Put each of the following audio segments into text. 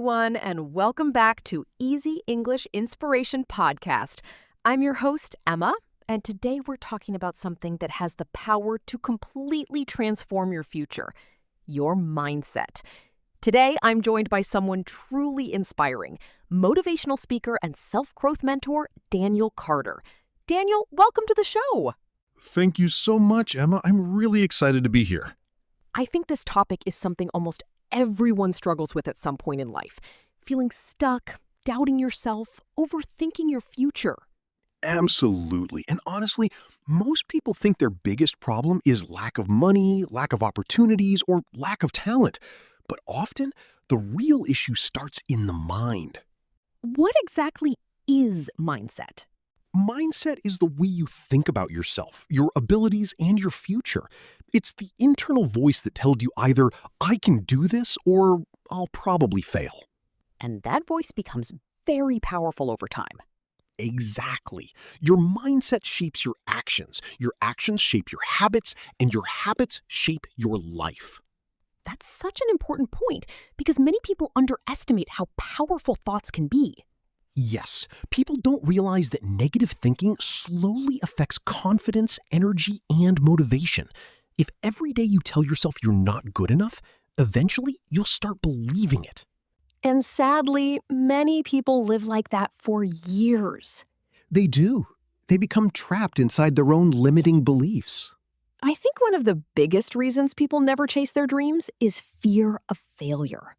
everyone, and welcome back to Easy English Inspiration Podcast. I'm your host, Emma, and today we're talking about something that has the power to completely transform your future, your mindset. Today, I'm joined by someone truly inspiring, motivational speaker and self-growth mentor, Daniel Carter. Daniel, welcome to the show. Thank you so much, Emma. I'm really excited to be here. I think this topic is something almost everyone struggles with at some point in life. Feeling stuck, doubting yourself, overthinking your future. Absolutely. And honestly, most people think their biggest problem is lack of money, lack of opportunities, or lack of talent. But often, the real issue starts in the mind. What exactly is mindset? Mindset is the way you think about yourself, your abilities, and your future. It's the internal voice that tells you either, I can do this, or I'll probably fail. And that voice becomes very powerful over time. Exactly. Your mindset shapes your actions shape your habits, and your habits shape your life. That's such an important point because many people underestimate how powerful thoughts can be. Yes, people don't realize that negative thinking slowly affects confidence, energy, and motivation. If every day you tell yourself you're not good enough, eventually you'll start believing it. And sadly, many people live like that for years. They do. They become trapped inside their own limiting beliefs. I think one of the biggest reasons people never chase their dreams is fear of failure.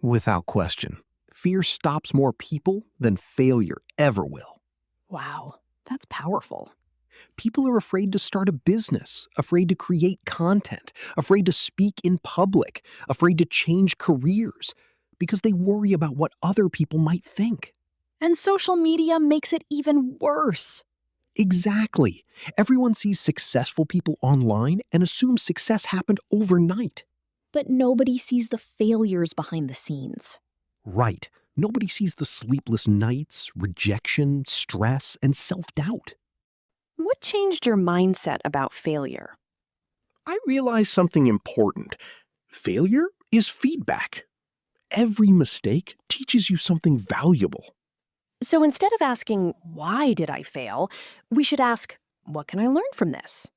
Without question. Fear stops more people than failure ever will. Wow, that's powerful. People are afraid to start a business, afraid to create content, afraid to speak in public, afraid to change careers, because they worry about what other people might think. And social media makes it even worse. Exactly. Everyone sees successful people online and assumes success happened overnight. But nobody sees the failures behind the scenes. Right. Nobody sees the sleepless nights, rejection, stress, and self-doubt. What changed your mindset about failure? I realized something important. Failure is feedback. Every mistake teaches you something valuable. So instead of asking, why did I fail, we should ask, what can I learn from this?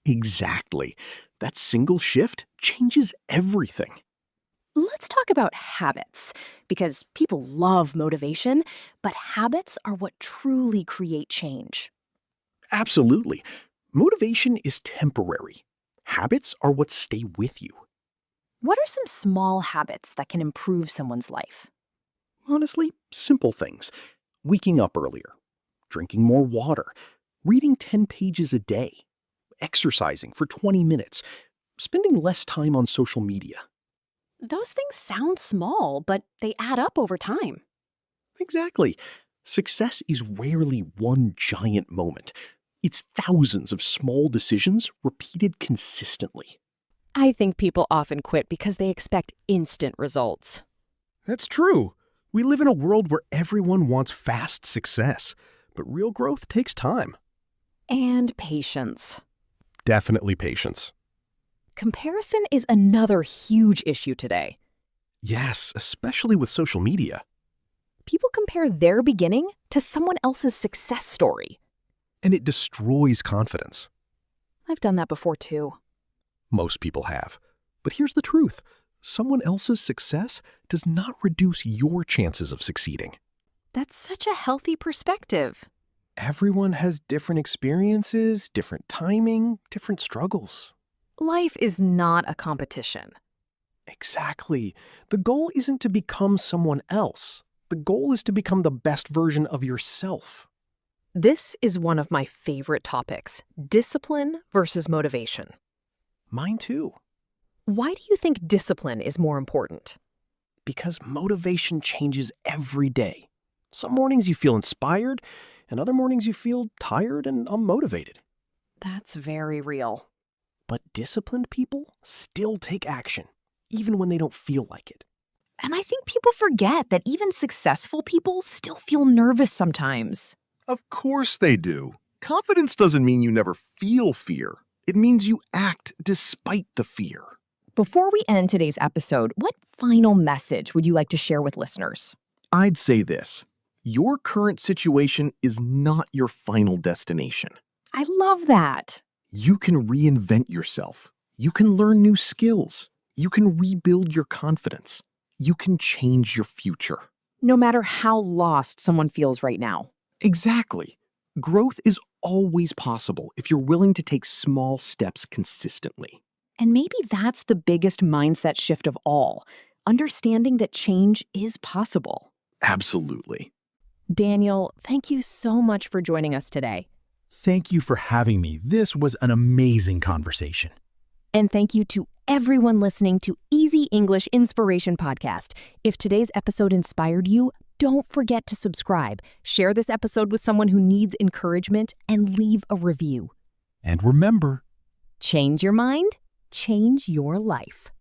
Exactly. That single shift changes everything. Let's talk about habits, because people love motivation, but habits are what truly create change. Absolutely. Motivation is temporary. Habits are what stay with you. What are some small habits that can improve someone's life? Honestly, simple things. Waking up earlier, drinking more water, reading 10 pages a day, exercising for 20 minutes, spending less time on social media. Those things sound small, but they add up over time. Exactly. Success is rarely one giant moment. It's thousands of small decisions repeated consistently. I think people often quit because they expect instant results. That's true. We live in a world where everyone wants fast success, but real growth takes time. And patience. Definitely patience. Comparison is another huge issue today. Yes, especially with social media. People compare their beginning to someone else's success story. And it destroys confidence. I've done that before too. Most people have. But here's the truth. Someone else's success does not reduce your chances of succeeding. That's such a healthy perspective. Everyone has different experiences, different timing, different struggles. Life is not a competition. Exactly. The goal isn't to become someone else. The goal is to become the best version of yourself. This is one of my favorite topics, discipline versus motivation. Mine too. Why do you think discipline is more important? Because motivation changes every day. Some mornings you feel inspired, and other mornings you feel tired and unmotivated. That's very real. But disciplined people still take action, even when they don't feel like it. And I think people forget that even successful people still feel nervous sometimes. Of course they do. Confidence doesn't mean you never feel fear. It means you act despite the fear. Before we end today's episode, what final message would you like to share with listeners? I'd say this. Your current situation is not your final destination. I love that. You can reinvent yourself. You can learn new skills. You can rebuild your confidence. You can change your future. No matter how lost someone feels right now. Exactly. Growth is always possible if you're willing to take small steps consistently. And maybe that's the biggest mindset shift of all, understanding that change is possible. Absolutely. Daniel, thank you so much for joining us today. Thank you for having me. This was an amazing conversation. And thank you to everyone listening to Easy English Inspiration Podcast. If today's episode inspired you, don't forget to subscribe, share this episode with someone who needs encouragement, and leave a review. And remember, Change your mind, change your life.